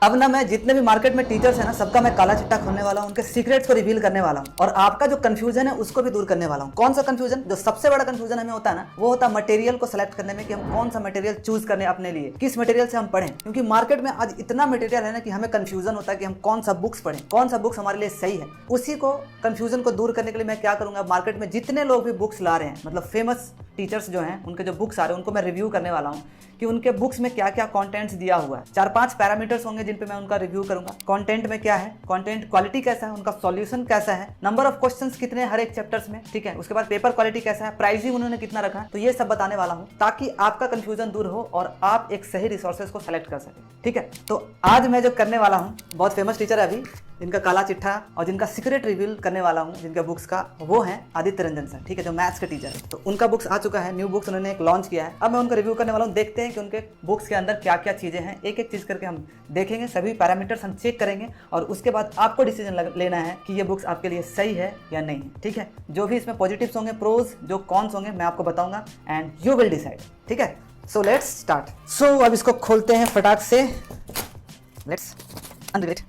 अब ना मैं जितने भी मार्केट में टीचर्स हैं ना, सबका मैं काला चिट्ठा खोलने वाला हूँ, उनके सीक्रेट्स को रिवील करने वाला हूँ और आपका जो कंफ्यूजन है उसको भी दूर करने वाला हूँ। कौन सा कंफ्यूजन? जो सबसे बड़ा कंफ्यूजन हमें होता है ना, वो होता है मटेरियल को सिलेक्ट करने में कि हम कौन सा मटेरियल चूज करने अपने लिए, किस मटेरियल से हम पढ़ें। क्योंकि मार्केट में आज इतना मटेरियल है ना कि हमें कंफ्यूजन होता है कि हम कौन सा बुक्स पढ़ें, कौन सा बुक्स हमारे लिए सही है। उसी को कंफ्यूजन को दूर करने के लिए मैं क्या करूंगा, मार्केट में जितने लोग भी बुक्स ला रहे हैं, मतलब फेमस टीचर्स जो हैं उनके जो बुक्स आ रहे हैं उनको मैं रिव्यू करने वाला हूँ कि उनके बुक्स में क्या क्या कंटेंट्स दिया हुआ है। 4-5 पैरामीटर्स होंगे जिन पे मैं उनका रिव्यू करूंगा। कंटेंट में क्या है, कंटेंट क्वालिटी कैसा है, उनका सॉल्यूशन कैसा है, नंबर ऑफ क्वेश्चंस कितने हर एक चैप्टर्स में, ठीक है। उसके बाद पेपर क्वालिटी कैसा है, प्राइसिंग उन्होंने कितना रखा है, तो ये सब बताने वाला हूँ ताकि आपका कंफ्यूजन दूर हो और आप एक सही रिसोर्सेज को सेलेक्ट कर सकें, ठीक है। तो आज मैं जो करने वाला हूँ, बहुत फेमस टीचर है अभी, जिनका काला चिट्ठा और जिनका सीक्रेट रिवील करने वाला हूँ जिनका बुक्स का, वो है आदित्य रंजन सर, ठीक है, जो मैथ्स के टीचर है। तो उनका बुक्स आ चुका है, न्यू बुक्स उन्होंने एक लॉन्च किया है। अब मैं उनका रिव्यू करने वाला हूँ। देखते हैं कि उनके बुक्स के अंदर क्या क्या चीज़ें हैं, एक एक चीज़ करके हम देखेंगे, सभी पैरामीटर्स हम चेक करेंगे और उसके बाद आपको डिसीजन लेना है कि ये बुक्स आपके लिए सही है या नहीं है, ठीक है। जो भी इसमें पॉजिटिव्स होंगे, प्रोज जो कॉन्स होंगे, मैं आपको बताऊंगा एंड यू विल डिसाइड, ठीक है। So let's start. सो अब इसको खोलते हैं फटाक से। Let's unread it.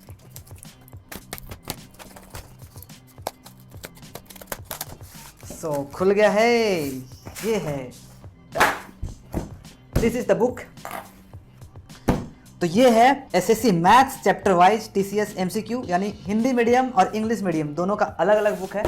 सो खुल गया है, ये है, दिस इज द बुक। तो ये है SSC maths chapter wise TCS MCQ, यानी हिंदी मीडियम और इंग्लिश मीडियम दोनों का अलग अलग बुक है।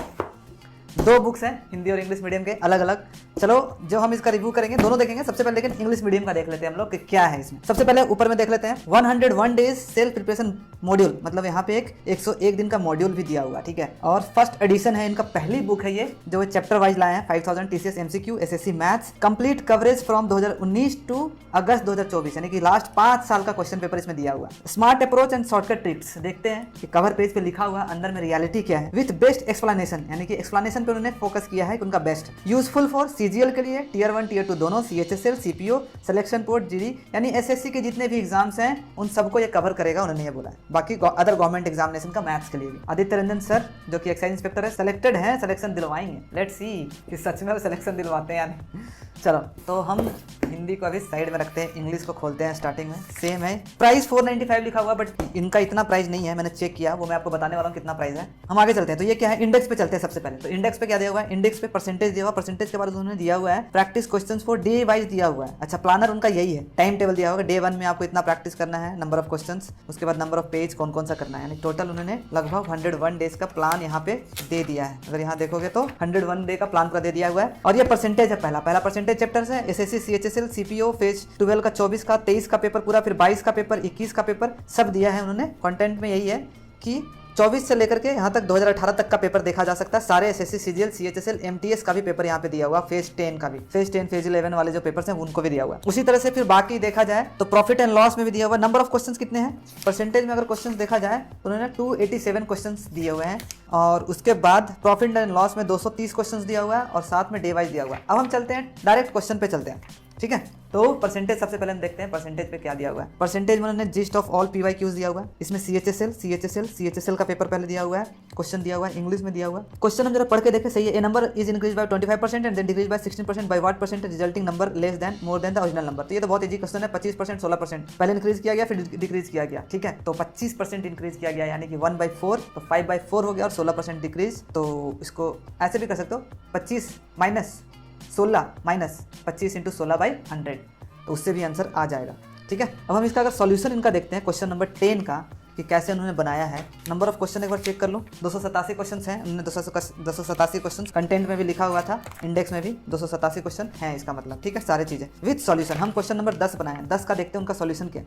2 बुक्स हैं हिंदी और इंग्लिश मीडियम के अलग अलग। चलो जो हम इसका रिव्यू करेंगे दोनों देखेंगे। सबसे पहले लेकिन इंग्लिश मीडियम का देख लेते हैं हम लोग कि क्या है इसमें। सबसे पहले ऊपर में देख लेते हैं 101 डेज सेल्फ प्रिपरेशन मॉड्यूल, मतलब यहाँ पे एक 101 दिन का मॉड्यूल भी दिया हुआ, ठीक है। और फर्स्ट एडिशन है, इनका पहली बुक है ये, जो चैप्टर वाइज लाए हैं। 5000 TCS MCQ SSC maths complete coverage from 2019 to August 2024, यानी कि लास्ट 5 साल का क्वेश्चन पेपर इसमें दिया हुआ है। Smart approach and shortcut tips देखते हैं कि कवर पेज पे लिखा हुआ अंदर में रियलिटी क्या है, विथ बेस्ट एक्सप्लेनेशन, यानी कि एक्सप्लेनेशन पे उन्होंने फोकस किया है कि उनका बेस्ट। यूजफुल फॉर सीजीएल के लिए, टियर 1 टियर 2 दोनों, CHSL CPO selection port GD, यानी एसएससी के जितने भी एग्जाम्स हैं उन सबको ये कवर करेगा, उन्होंने ये बोला है। बाकी अदर गवर्नमेंट एग्जामिनेशन का मैथ्स के लिए भी। आदित्य रंजन सर जो कि एक्साइज इंस्पेक्टर है, सिलेक्टेड है, सिलेक्शन दिलवाएंगे। लेट्स सी कि सच में वो सिलेक्शन दिलवाते हैं या नहीं। चलो तो हम हिंदी को अभी साइड में रखते हैं, इंग्लिश को खोलते हैं। स्टार्टिंग में सेम है, प्राइस 495 लिखा हुआ, बट इनका इतना प्राइस नहीं है, मैंने चेक किया, वो मैं आपको बताने वाला हूँ कितना प्राइस है। हम आगे चलते हैं। तो ये क्या है, इंडेक्स पे चलते हैं सबसे पहले। तो इंडेक्स पे क्या दिया हुआ है, इंडेक्स पे परसेंटेज दिया हुआ, परसेंटेज के बाद उन्होंने दिया हुआ है practice questions for day wise दिया हुआ है। अच्छा, प्लानर उनका यही है, टाइम टेबल दिया होगा, डे 1 में आपको इतना प्रैक्टिस करना है, नंबर ऑफ क्वेश्चंस, उसके बाद नंबर ऑफ पेज कौन कौन सा करना है, यानी टोटल उन्होंने लगभग 101 डेज का प्लान यहाँ पे दे दिया है। अगर यहाँ देखोगे तो 101 डे का प्लान पूरा दे दिया हुआ है। और ये परसेंटेज है, पहला परसेंटेज चैप्टर्स है, एसएससी सीएचएसएल सीपीओ फेज 12 का 24 का 23 का पेपर पूरा, फिर 22 का पेपर, 21 का पेपर, सब दिया है उन्होंने। कंटेंट में यही है कि 24 से लेकर के यहाँ तक 2018 तक का पेपर देखा जा सकता है। सारे एसएससी सीजीएल सीएचएसएल एमटीएस का भी पेपर यहाँ पे दिया हुआ, फेज 10 का भी, फेज 10 फेज 11 वाले जो पेपर्स हैं उनको भी दिया हुआ। उसी तरह से फिर बाकी देखा जाए तो प्रॉफिट एंड लॉस में भी दिया हुआ। नंबर ऑफ क्वेश्चंस कितने हैं, परसेंटेज में अगर क्वेश्चंस देखा जाए तो उन्होंने 287 क्वेश्चंस दिए हुए हैं। और उसके बाद प्रॉफिट एंड लॉस में 230 क्वेश्चंस दिया हुआ है और साथ में डे वाइज दिया हुआ है। अब हम चलते हैं डायरेक्ट क्वेश्चन पे चलते हैं, ठीक है। तो परसेंटेज सबसे पहले हम देखते हैं परसेंटेज पे क्या दिया हुआ है। परसेंटेज में उन्होंने जिस्ट ऑफ ऑल पीवाईक्यूज दिया हुआ है। इसमें सीएचएसएल का पेपर पहले दिया हुआ है, क्वेश्चन दिया हुआ है, इंग्लिश में दिया हुआ है। क्वेश्चन हम जरा पढ़ के देखें, सही है। A number is increase by 25% and then decrease by 16% by what percent, resulting number less than more than the original number. तो ये तो बहुत इजी क्वेश्चन है। 25% 16% पहले इंक्रीज किया गया, फिर डिक्रीज किया गया, ठीक है। तो 25% इंक्रीज किया गया, यानी कि 1/4, तो 5/4 हो गया, और 16% डिक्रीज। तो इसको ऐसे भी कर सकते हो, 25 माइनस 16 माइनस 25 इंटू 16/100, तो उससे भी आंसर आ जाएगा, ठीक है। अब हम इसका अगर सॉल्यूशन इनका देखते हैं क्वेश्चन नंबर 10 का, कि कैसे उन्होंने बनाया है। नंबर ऑफ क्वेश्चन एक बार चेक कर लो, 287 क्वेश्चन हैं उन्होंने, 287 क्वेश्चन कंटेंट में भी लिखा हुआ था, इंडेक्स में भी 287 क्वेश्चन हैं, इसका मतलब, ठीक है, सारी चीजें विद सॉल्यूशन। हम क्वेश्चन नंबर 10 बनाए, 10 का देखते हैं उनका सॉल्यूशन क्या।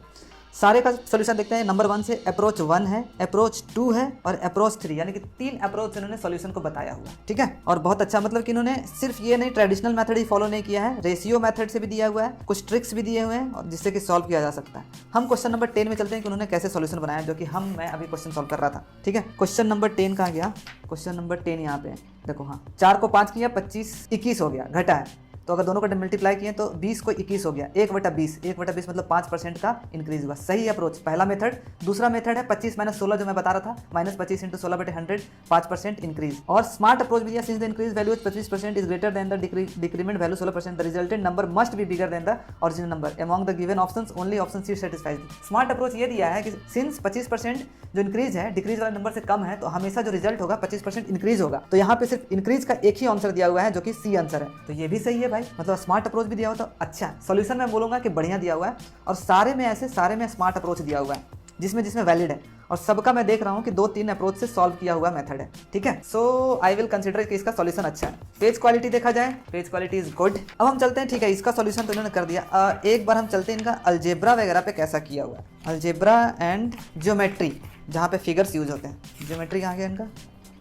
सारे का सॉल्यूशन देखते हैं। नंबर 1 से अप्रोच 1 है, अप्रोच 2 है और अप्रोच 3, यानी कि 3 अप्रोच इन्होंने सॉल्यूशन को बताया हुआ, ठीक है। और बहुत अच्छा, मतलब कि इन्होंने सिर्फ ये नहीं ट्रेडिशनल मेथड ही फॉलो नहीं किया है, रेशियो मेथड से भी दिया हुआ है, कुछ ट्रिक्स भी दिए हुए हैं और जिससे कि सॉल्व किया जा सकता है। हम क्वेश्चन नंबर 10 में चलते हैं कि उन्होंने कैसे सॉल्यूशन बनाया, जो कि मैं अभी क्वेश्चन सॉल्व कर रहा था, ठीक है। क्वेश्चन नंबर 10 कहाँ गया, क्वेश्चन नंबर 10 यहाँ पे देखो, हाँ, 4 को 5 किया, 25 21 हो गया, घटा है। तो अगर दोनों को मल्टीप्लाई किए तो 20 को 21 हो गया, 1/20, 1/20 मतलब 5% का इंक्रीज हुआ। सही अप्रोच पहला मेथड। दूसरा मेथड है 25 - 16 जो मैं बता रहा था, -25 × 16/100, 5% इंक्रीज। और स्मार्ट अप्रोच भी दिया, since the increase value 25% is greater than the decrement value 16%, the resultant number must be bigger than the original number among the given options, only option C satisfies. Smart approach ये दिया है कि since 25% जो increase है decrease वाले number से कम है, तो हमेशा जो रिजल्ट होगा 25% इंक्रीज होगा। तो यहाँ पे सिर्फ इंक्रीज का एक ही आंसर दिया हुआ है जो कि सी आंसर है, तो ये भी सही है भाई। मतलब स्मार्ट अप्रोच भी दिया हुआ तो अच्छा। सॉल्यूशन मैं बोलूंगा कि बढ़िया दिया हुआ है, और सारे में स्मार्ट अप्रोच दिया हुआ है जिसमें वैलिड है, और सबका मैं देख रहा हूँ कि 2-3 अप्रोच से सॉल्व किया हुआ मेथड है। ठीक है, सो आई विल कंसिडर कि इसका सॉल्यूशन अच्छा है। पेज क्वालिटी देखा जाए, पेज क्वालिटी इज गुड। अब हम चलते हैं, ठीक है, इसका सॉल्यूशन तो इन्होंने कर दिया। एक बार हम चलते हैं इनका अलजेब्रा वगैरह पे कैसा किया हुआ है। अलजेब्रा एंड ज्योमेट्री, जहाँ पे फिगर्स यूज होते हैं। ज्योमेट्री कहाँ गया इनका?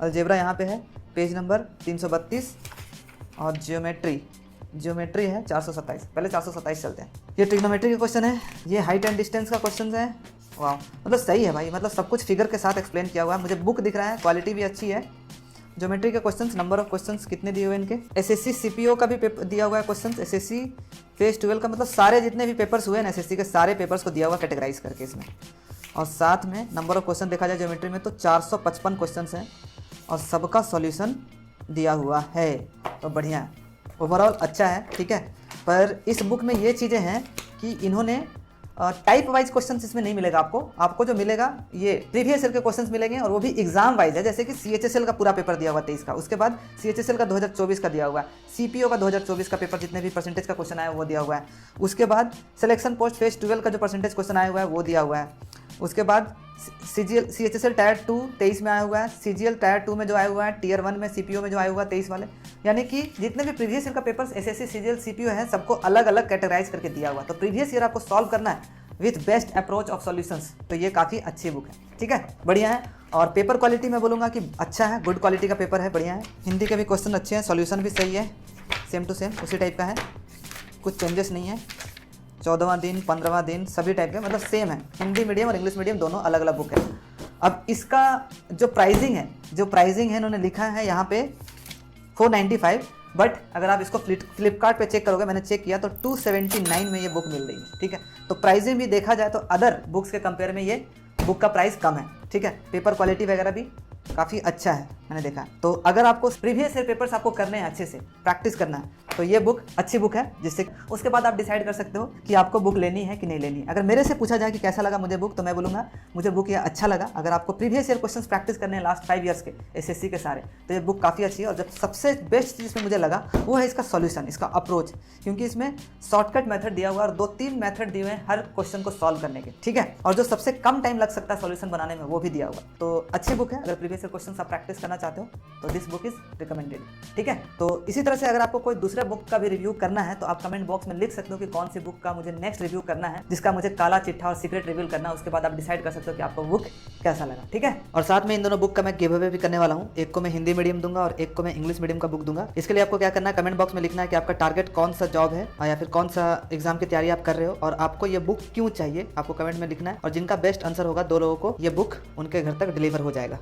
अलजेब्रा यहाँ पे है, पेज नंबर 332, और ज्योमेट्री है 427। पहले 427 चलते हैं। ये ट्रिग्नोमेट्री के क्वेश्चन है, ये हाइट एंड डिस्टेंस का क्वेश्चन है। वाह, मतलब सही है भाई, मतलब सब कुछ फिगर के साथ एक्सप्लेन किया हुआ है। मुझे बुक दिख रहा है, क्वालिटी भी अच्छी है। ज्योमेट्री के क्वेश्चंस, नंबर ऑफ क्वेश्चंस कितने दिए हुए इनके। एसएससी सीपीओ का भी पेपर दिया हुआ है क्वेश्चंस, एसएससी फेज 12 का, मतलब सारे जितने भी पेपर्स हुए हैं एसएससी के सारे पेपर्स को दिया हुआ कैटेगराइज करके इसमें। और साथ में नंबर ऑफ क्वेश्चन देखा जाए ज्योमेट्री में तो 455 क्वेश्चन हैं, और सबका सॉल्यूशन दिया हुआ है। तो बढ़िया है, ओवरऑल अच्छा है। ठीक है, पर इस बुक में ये चीज़ें हैं कि इन्होंने टाइप वाइज क्वेश्चंस इसमें नहीं मिलेगा आपको जो मिलेगा ये प्रीवियस ईयर के क्वेश्चंस मिलेंगे, और वो भी एग्जाम वाइज है। जैसे कि सीएचएसएल का पूरा पेपर दिया हुआ 23 का, उसके बाद सीएचएसएल का 2024 का दिया हुआ है, सीपीओ का 2024 का पेपर जितने भी परसेंटेज का क्वेश्चन आया वो दिया हुआ है। उसके बाद सिलेक्शन पोस्ट फेज 12 का जो परसेंटेज क्वेश्चन आया हुआ है वो दिया हुआ है। उसके बाद सीएचएसएल टायर 2 23 में आया हुआ है, सीजीएल टायर 2 में जो आया हुआ है, टीयर 1 में सीपीओ में जो आया हुआ है 23 वाले। यानी कि जितने भी प्रीवियस ईयर का पेपर्स एसएससी सीजीएल सीपीओ है सबको अलग अलग कैटेगराइज करके दिया हुआ है। तो प्रीवियस ईयर आपको सॉल्व करना है with best approach of solutions, तो ये काफ़ी अच्छी बुक है। ठीक है, बढ़िया है। और पेपर क्वालिटी मैं बोलूँगा कि अच्छा है, गुड क्वालिटी का पेपर है, बढ़िया है। हिंदी के भी क्वेश्चन अच्छे हैं, सॉल्यूशन भी सही है, सेम टू सेम उसी टाइप का है, कुछ चेंजेस नहीं है। 14वां दिन 15वां दिन सभी टाइप के मतलब सेम है। हिंदी मीडियम और इंग्लिश मीडियम दोनों अलग अलग बुक है। अब इसका जो प्राइसिंग है इन्होंने लिखा है यहाँ पे 495, बट अगर आप इसको फ्लिपकार्ट पे चेक करोगे, मैंने चेक किया तो 279 में ये बुक मिल रही है। ठीक है, तो प्राइसिंग भी देखा जाए तो अदर बुक्स के कंपेयर में ये बुक का प्राइस कम है। ठीक है, पेपर क्वालिटी वगैरह भी काफ़ी अच्छा है, मैंने देखा। तो अगर आपको प्रीवियस ईयर पेपर्स आपको करने हैं, अच्छे से प्रैक्टिस करना है, तो ये बुक अच्छी बुक है, जिससे उसके बाद आप डिसाइड कर सकते हो कि आपको बुक लेनी है कि नहीं लेनी है। अगर मेरे से पूछा जाए कि कैसा लगा मुझे बुक, तो मैं बोलूँगा मुझे बुक ये अच्छा लगा। अगर आपको प्रीवियस ईयर क्वेश्चंस प्रैक्टिस करने हैं लास्ट 5 ईयर्स के एसएससी के सारे, तो ये बुक काफ़ी अच्छी है। और जब सबसे बेस्ट चीज़ इसमें मुझे लगा वो है इसका सॉल्यूशन, इसका अप्रोच, क्योंकि इसमें शॉर्टकट मेथड दिया हुआ है और 2-3 मेथड दिए हुए हैं हर क्वेश्चन को सॉल्व करने के। ठीक है, और जो सबसे कम टाइम लग सकता है सॉल्यूशन बनाने में वो भी दिया हुआ। तो अच्छी बुक है, अगर प्रीवियस ईयर क्वेश्चन आप प्रैक्टिस करना चाहते हो तो दिस बुक इज रिकमेंडेड। ठीक है, तो इसी तरह से अगर आपको कोई दूसरे बुक का भी रिव्यू करना है तो आप कमेंट बॉक्स में लिख सकते हो कि कौन सी बुक का मुझे नेक्स्ट रिव्यू करना है, जिसका मुझे काला चिट्ठा और सीक्रेट रिवील करना है। उसके बाद आप डिसाइड कर सकते हो कि आपको बुक कैसा लगा। ठीक है, और साथ में इन दोनों बुक का मैं गिव अवे भी करने वाला हूँ। एक को मैं हिंदी मीडियम दूंगा और एक को मैं इंग्लिश मीडियम का बुक दूंगा। इसके लिए आपको क्या करना है, कमेंट बॉक्स में लिखना है कि आपका टारगेट कौन सा जॉब है या फिर कौन सा एग्जाम की तैयारी आप कर रहे हो और आपको ये बुक क्यों चाहिए, आपको कमेंट में लिखना है। और जिनका बेस्ट आंसर होगा 2 लोगों को ये बुक उनके घर तक डिलीवर हो जाएगा।